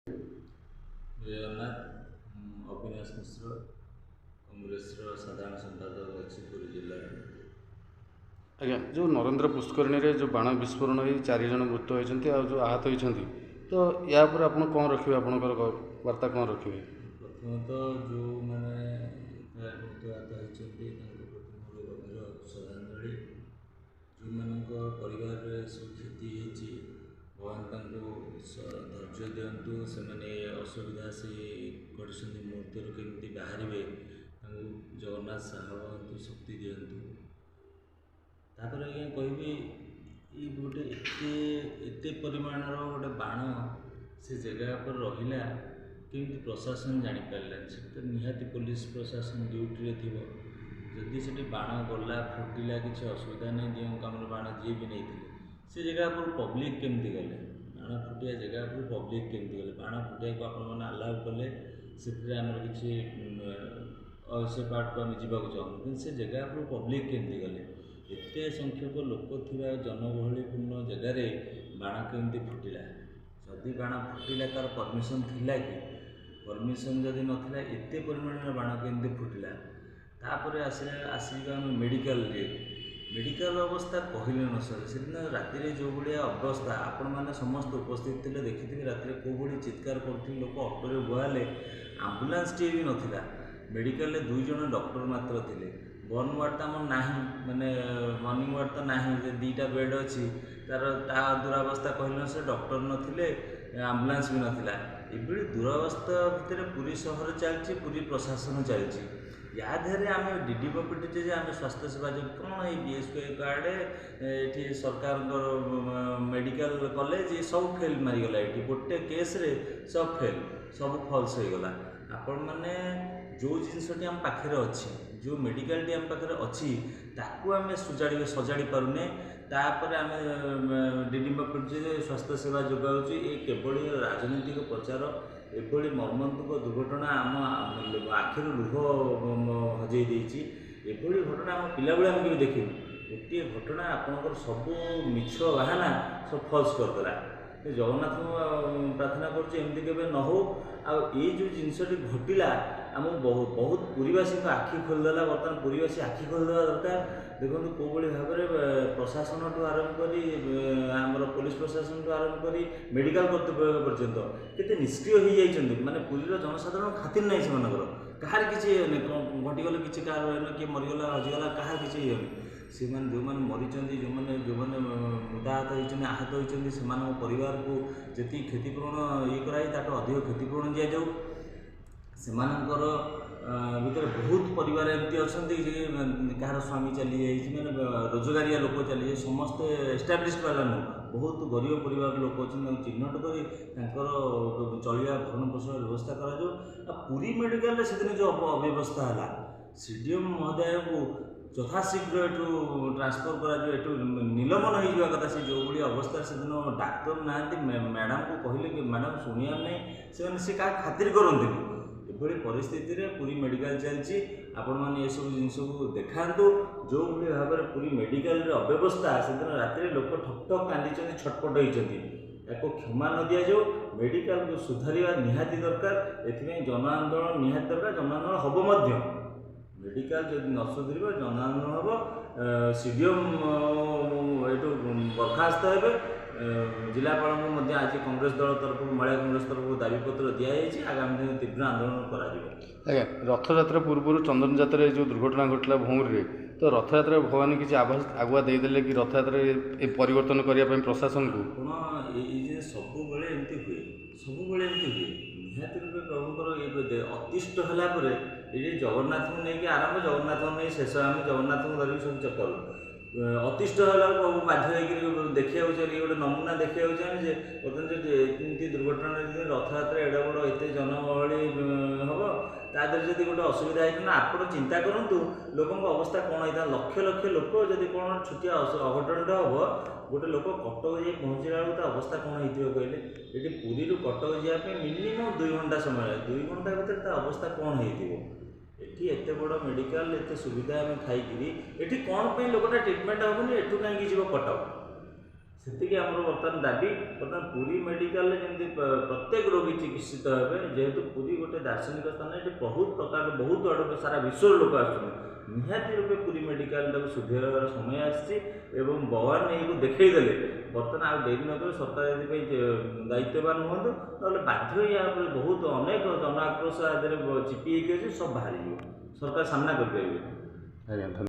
ଜଗନ୍ନାଥ ଅବିନାଶ ମିଶ୍ର କଂଗ୍ରେସର ସାଧାରଣ ସମ୍ପାଦକ ଅଛି ପୁରୀ ଜିଲ୍ଲାରେ। ଆଜ୍ଞା, ଯେଉଁ ନରେନ୍ଦ୍ର ପୁଷ୍କରିଣୀରେ ଯେଉଁ ବାଣ ବିସ୍ଫୋରଣ ହୋଇ 4 ଜଣ ମୃତ ହୋଇଛନ୍ତି ଆଉ ଯେଉଁ ଆହତ ହୋଇଛନ୍ତି, ତ ୟା ଉପରେ ଆପଣ କ'ଣ ରଖିବେ, ଆପଣଙ୍କର ବାର୍ତ୍ତା କ'ଣ ରଖିବେ? ପ୍ରଥମତଃ ଯେଉଁମାନେ ମୃତ୍ୟୁଆହତ ହୋଇଛନ୍ତି ତାଙ୍କ ପ୍ରତି ମୋର ଗଭୀର ଶ୍ରଦ୍ଧାଞ୍ଜଳି। ଯେଉଁମାନଙ୍କ ପରିବାରରେ ସବୁ କ୍ଷତି ହେଇଛି, ଭଗବାନ ତାଙ୍କୁ ଧୈର୍ଯ୍ୟ ଦିଅନ୍ତୁ। ସେମାନେ ଅସୁବିଧା ସେ କରିଛନ୍ତି ମୁହୂର୍ତ୍ତରୁ କେମିତି ବାହାରିବେ, ତାଙ୍କୁ ଜଗନ୍ନାଥ ସାହାଯ୍ୟ ଶକ୍ତି ଦିଅନ୍ତୁ। ତାପରେ ଆଜ୍ଞା କହିବି, ଏଇ ଗୋଟେ ଏତେ ପରିମାଣର ଗୋଟେ ବାଣ ସେ ଜାଗା ଉପରେ ରହିଲା, କେମିତି ପ୍ରଶାସନ ଜାଣିପାରିଲାନି। ସେଠି ତ ନିହାତି ପୋଲିସ ପ୍ରଶାସନ ଡ୍ୟୁଟିରେ ଥିବ। ଯଦି ସେଠି ବାଣ ଗଲା ଫୁଟିଲା କିଛି ଅସୁବିଧା ନାହିଁ, ଯେଉଁ କାମରେ ବାଣ ଯିଏ ବି ନେଇଥିଲେ, ସେ ଜାଗା ଉପରୁ ପବ୍ଲିକ୍ କେମିତି ଗଲେ? ବାଣ ଫୁଟିବା ଜାଗା ଉପରୁ ପବ୍ଲିକ୍ କେମିତି ଗଲେ? ବାଣ ଫୁଟିବାକୁ ଆପଣମାନେ ଆଲାଉ କଲେ, ସେଥିରେ ଆମର କିଛି ସେ ପାର୍ଟକୁ ଆମେ ଯିବାକୁ ଚାହୁଁନୁ, କିନ୍ତୁ ସେ ଜାଗା ଉପରୁ ପବ୍ଲିକ୍ କେମିତି ଗଲେ? ଏତେ ସଂଖ୍ୟକ ଲୋକ ଥିବା ଜନଗହଳିପୂର୍ଣ୍ଣ ଜାଗାରେ ବାଣ କେମିତି ଫୁଟିଲା? ଯଦି ବାଣ ଫୁଟିଲା ତା'ର ପରମିଶନ୍ ଥିଲା କି? ପରମିଶନ୍ ଯଦି ନଥିଲା, ଏତେ ପରିମାଣର ବାଣ କେମିତି ଫୁଟିଲା? ତାପରେ ଆସିଯିବା ଆମେ ମେଡ଼ିକାଲ ଅବସ୍ଥା କହିଲେ ନ ସରେ। ସେଦିନ ରାତିରେ ଯେଉଁ ଭଳିଆ ଅବସ୍ଥା, ଆପଣମାନେ ସମସ୍ତେ ଉପସ୍ଥିତ ଥିଲେ, ଦେଖିଥିବେ ରାତିରେ କେଉଁ ଭଳି ଚିତ୍କାର କରୁଥିଲେ ଲୋକ। ଅଟୋରେ ବୁହାଲେ, ଆମ୍ବୁଲାନ୍ସଟିଏ ବି ନଥିଲା। ମେଡ଼ିକାଲରେ 2 ଜଣ ଡକ୍ଟର ମାତ୍ର ଥିଲେ। ବର୍ନ ୱାର୍ଡ଼ ତ ଆମର ନାହିଁ, ମାନେ ମର୍ଣ୍ଣିଂ ୱାର୍ଡ଼ ତ ନାହିଁ, ଯେ 2ଟା ବେଡ଼୍ ଅଛି। ତା ଦୁରାବସ୍ଥା କହିଲେ ନ ସରେ। ଡକ୍ଟର ନଥିଲେ, ଆମ୍ବୁଲାନ୍ସ ବି ନଥିଲା। ଏଭଳି ଦୁରାବସ୍ଥା ଭିତରେ ପୁରୀ ସହର ଚାଲିଛି, ପୁରୀ ପ୍ରଶାସନ ଚାଲିଛି। ୟା ଦେହରେ ଆମେ ଡିଡିଙ୍କ ପିଟିଛେ ଯେ ଆମେ ସ୍ୱାସ୍ଥ୍ୟ ସେବା ଯୋଗୁଁ କ'ଣ ଏଇ BSK କାର୍ଡ଼, ଏଠି ସରକାରଙ୍କର ମେଡ଼ିକାଲ କଲେଜ ସବୁ ଫେଲ୍ ମାରିଗଲା। ଏଠି ଗୋଟେ କେସ୍ରେ ସବୁ ଫେଲ୍, ସବୁ ଫଲ୍ସ ହୋଇଗଲା। ଆପଣମାନେ ଯେଉଁ ଜିନିଷଟି ଆମ ପାଖରେ ଅଛି, ଯେଉଁ ମେଡ଼ିକାଲଟି ଆମ ପାଖରେ ଅଛି, ତାକୁ ଆମେ ସଜାଡ଼ି ପାରୁନେ। ତାପରେ ଆମେ ଡିଡିଙ୍କ ପିଟିଛେ ଯେ ସ୍ୱାସ୍ଥ୍ୟ ସେବା ଯୋଗାଉଛି। ଏ କେବଳ ରାଜନୈତିକ ପ୍ରଚାର। ଏଭଳି ମର୍ମନ୍ତୁକ ଦୁର୍ଘଟଣା ଆମ ଆଖିରୁ ଲୁହ ହଜେଇ ଦେଇଛି। ଏଭଳି ଘଟଣା ଆମ ପିଲାବେଳେ ଆମେ କେବେ ଦେଖିନୁ। ଗୋଟିଏ ଘଟଣା ଆପଣଙ୍କର ସବୁ ମିଛ ବାହାନା ସବୁ ଫଲ୍ସ କରିଦେଲା। ଜଗନ୍ନାଥଙ୍କୁ ପ୍ରାର୍ଥନା କରୁଛି ଏମିତି କେବେ ନ ହେଉ। ଆଉ ଏଇ ଯେଉଁ ଜିନିଷଟି ଘଟିଲା, ଆମକୁ ବହୁତ ପୁରୀବାସୀଙ୍କ ଆଖି ଖୋଲିଦେଲା। ବର୍ତ୍ତମାନ ପୁରୀବାସୀ ଆଖି ଖୋଲିଦେବା ଦରକାର। ଦେଖନ୍ତୁ କେଉଁଭଳି ଭାବରେ ପ୍ରଶାସନଠୁ ଆରମ୍ଭ କରି, ଆମର ପୋଲିସ ପ୍ରଶାସନଠୁ ଆରମ୍ଭ କରି ମେଡ଼ିକାଲ କର୍ତ୍ତୃପକ୍ଷ ପର୍ଯ୍ୟନ୍ତ କେତେ ନିଷ୍କ୍ରିୟ ହୋଇଯାଇଛନ୍ତି। ମାନେ ପୁରୀର ଜନସାଧାରଣ ଖାତିର ନାହିଁ ସେମାନଙ୍କର। କାହାର କିଛି ଘଟିଗଲେ କିଛି, କାହାର କିଏ ମରିଗଲା ହଜିଗଲା, କାହାର କିଛି ହେଇନି। ସେମାନେ ଯେଉଁମାନେ ମରିଛନ୍ତି, ଯେଉଁମାନେ ମୃତାହତ ହୋଇଛନ୍ତି, ଆହତ ହୋଇଛନ୍ତି, ସେମାନଙ୍କ ପରିବାରକୁ ଯେତିକି କ୍ଷତିପୂରଣ କରାଯାଇ ତାଠୁ ଅଧିକ କ୍ଷତିପୂରଣ ଦିଆଯାଉ। ସେମାନଙ୍କର ଭିତରେ ବହୁତ ପରିବାର ଏମିତି ଅଛନ୍ତି ଯେ କାହାର ସ୍ୱାମୀ ଚାଲିଯାଇଛି, ମାନେ ରୋଜଗାରିଆ ଲୋକ ଚାଲିଯାଇଛି, ସମସ୍ତେ ଏଷ୍ଟାବ୍ଲିଶ୍ଡ ବାଲା ନୁହଁ, ବହୁତ ଗରିବ ପରିବାର ଲୋକ ଅଛନ୍ତି। ତାଙ୍କୁ ଚିହ୍ନଟ କରି ତାଙ୍କର ଚଳିବା ଭରଣ ପୋଷଣର ବ୍ୟବସ୍ଥା କରାଯାଉ। ଆଉ ପୁରୀ ମେଡ଼ିକାଲରେ ସେଦିନ ଯେଉଁ ଅବ୍ୟବସ୍ଥା ହେଲା, CDM ମହୋଦୟଙ୍କୁ ଯଥାଶୀଘ୍ର ଏଠୁ ଟ୍ରାନ୍ସଫର୍ କରାଯିବ, ଏଠୁ ନିଲମ୍ବନ ହୋଇଯିବା କଥା। ସେ ଯେଉଁଭଳି ଅବସ୍ଥାରେ ସେଦିନ ଡାକ୍ତର ନାହାନ୍ତି, ମ୍ୟାଡ଼ାମଙ୍କୁ କହିଲେ କି ମ୍ୟାଡ଼ାମ ଶୁଣିବାର ନାହିଁ, ସେମାନେ ସେ କାହା ଖାତିର କରନ୍ତିନି। ଏଭଳି ପରିସ୍ଥିତିରେ ପୁରୀ ମେଡ଼ିକାଲ ଚାଲିଛି। ଆପଣମାନେ ଏସବୁ ଜିନିଷକୁ ଦେଖାନ୍ତୁ। ଯେଉଁଭଳି ଭାବରେ ପୁରୀ ମେଡ଼ିକାଲରେ ଅବ୍ୟବସ୍ଥା, ସେଦିନ ରାତିରେ ଲୋକ ଠକ୍ ଠକ୍ କାନ୍ଦିଛନ୍ତି, ଛଟପଟ ହୋଇଛନ୍ତି। ତାକୁ କ୍ଷମା ନ ଦିଆଯାଉ। ମେଡ଼ିକାଲକୁ ସୁଧାରିବା ନିହାତି ଦରକାର। ଏଥିପାଇଁ ଜନ ଆନ୍ଦୋଳନ ନିହାତି ଦରକାର। ଜନ ଆନ୍ଦୋଳନ ହେବ ମଧ୍ୟ। ମେଡ଼ିକାଲ ଯଦି ନ ସୁଧରିବ, ଜନ ଆନ୍ଦୋଳନ ହେବ। CDM ଏଠୁ ବରଖାସ୍ତ ହେବେ। ଜିଲ୍ଲାପାଳଙ୍କୁ ମଧ୍ୟ ଆଜି କଂଗ୍ରେସ ଦଳ ତରଫରୁ, ମହିଳା କଂଗ୍ରେସ ତରଫରୁ ଦାବିପତ୍ର ଦିଆଯାଇଛି। ଆଗାମୀ ଦିନରେ ତୀବ୍ର ଆନ୍ଦୋଳନ କରାଯିବ। ଆଜ୍ଞା, ରଥଯାତ୍ରା ପୂର୍ବରୁ ଚନ୍ଦନ ଯାତ୍ରାରେ ଯେଉଁ ଦୁର୍ଘଟଣା ଘଟିଲା ଭଉଁରୀରେ, ତ ରଥଯାତ୍ରା ଭଗବାନ କିଛି ଆଗୁଆ ଦେଇଦେଲେ କି ରଥଯାତ୍ରାରେ ଏ ପରିବର୍ତ୍ତନ କରିବା ପାଇଁ ପ୍ରଶାସନକୁ? ଆପଣ ଏଇ ଯେ ସବୁବେଳେ ଏମିତି ହୁଏ, ସବୁବେଳେ ଏମିତି ହୁଏ। ନିହାତି ରୂପେ ପ୍ରଭୁଙ୍କର ଅତିଷ୍ଠ ହେଲା ପରେ, ଏଠି ଜଗନ୍ନାଥଙ୍କୁ ନେଇକି ଆରମ୍ଭ, ଜଗନ୍ନାଥଙ୍କୁ ନେଇ ଶେଷ। ଆମେ ଜଗନ୍ନାଥଙ୍କୁ ଧରିକି ସବୁ ଚକରୁ। ଅତିଷ୍ଠ ହେଲା ବେଳକୁ ବାଧ୍ୟ ହେଇକି ଦେଖିବାକୁ ଚାଲି, ଗୋଟେ ନମୁନା ଦେଖିବାକୁ ଚାହେଁ ଯେ ବର୍ତ୍ତମାନ ଯଦି ଏମିତି ଦୁର୍ଘଟଣା, ରଥଯାତ୍ରା ଏଡ଼େ ବଡ଼ ଏତେ ଜନଗହଳି ହେବ, ତା ଦେହରେ ଯଦି ଗୋଟେ ଅସୁବିଧା ହେଇଥାନ୍ତା, ଆପଣ ଚିନ୍ତା କରନ୍ତୁ ଲୋକଙ୍କ ଅବସ୍ଥା କ'ଣ ହେଇଥାନ୍ତା। ଲକ୍ଷ ଲକ୍ଷ ଲୋକ ଯଦି କ'ଣ ଛୋଟିଆ ଅଘଟଣଟା ହେବ, ଗୋଟେ ଲୋକ କଟକ ଯାଇ ପହଞ୍ଚିଲା ବେଳକୁ ତା ଅବସ୍ଥା କ'ଣ ହେଇଥିବ କହିଲେ? ଏଠି ପୁରୀରୁ କଟକ ଯିବା ପାଇଁ ମିନିମମ୍ 2 ଘଣ୍ଟା ସମୟ ଲାଗେ। 2 ଘଣ୍ଟା ଭିତରେ ତା ଅବସ୍ଥା କ'ଣ ହେଇଥିବ? ଏଠି ଏତେ ବଡ଼ ମେଡ଼ିକାଲ, ଏତେ ସୁବିଧା ଆମେ ଥାଇକିରି ଏଠି କ'ଣ ପାଇଁ ଲୋକଟା ଟ୍ରିଟମେଣ୍ଟ ହେବନି? ଏଠୁ କାହିଁକି ଯିବ କଟକ? ସେତିକି ଆମର ବର୍ତ୍ତମାନ ଦାବି। ବର୍ତ୍ତମାନ ପୁରୀ ମେଡ଼ିକାଲରେ ଯେମିତି ପ୍ରତ୍ୟେକ ରୋଗୀ ଚିକିତ୍ସିତ ହେବେ, ଯେହେତୁ ପୁରୀ ଗୋଟେ ଦାର୍ଶନିକ ସ୍ଥାନ, ଏଠି ବହୁତ ପ୍ରକାର ବହୁତ ଆଡ଼ୁ ସାରା ବିଶ୍ୱର ଲୋକ ଆସୁଛନ୍ତି, ନିହାତି ରୂପେ ପୁରୀ ମେଡ଼ିକାଲଟାକୁ ସୁଧାରିବାର ସମୟ ଆସିଛି ଏବଂ ଭଗବାନ ଏଇକୁ ଦେଖେଇ ଦେଲେ ବର୍ତ୍ତମାନ ଆଉ ଡେରି ନକରି ସରକାର ଏଥିପାଇଁ ଦାୟିତ୍ୱବାନ ହୁଅନ୍ତୁ, ନହେଲେ ବାଧ୍ୟ ଏହା ଉପରେ ବହୁତ ଅନେକ ଜନ ଆକ୍ରୋଶ ଆ ଦେହରେ ଚିପି ହେଇକି ଅଛି, ସବୁ ବାହାରିଯିବ, ସରକାର ସାମ୍ନା କରିପାରିବେ। ଆଜ୍ଞା।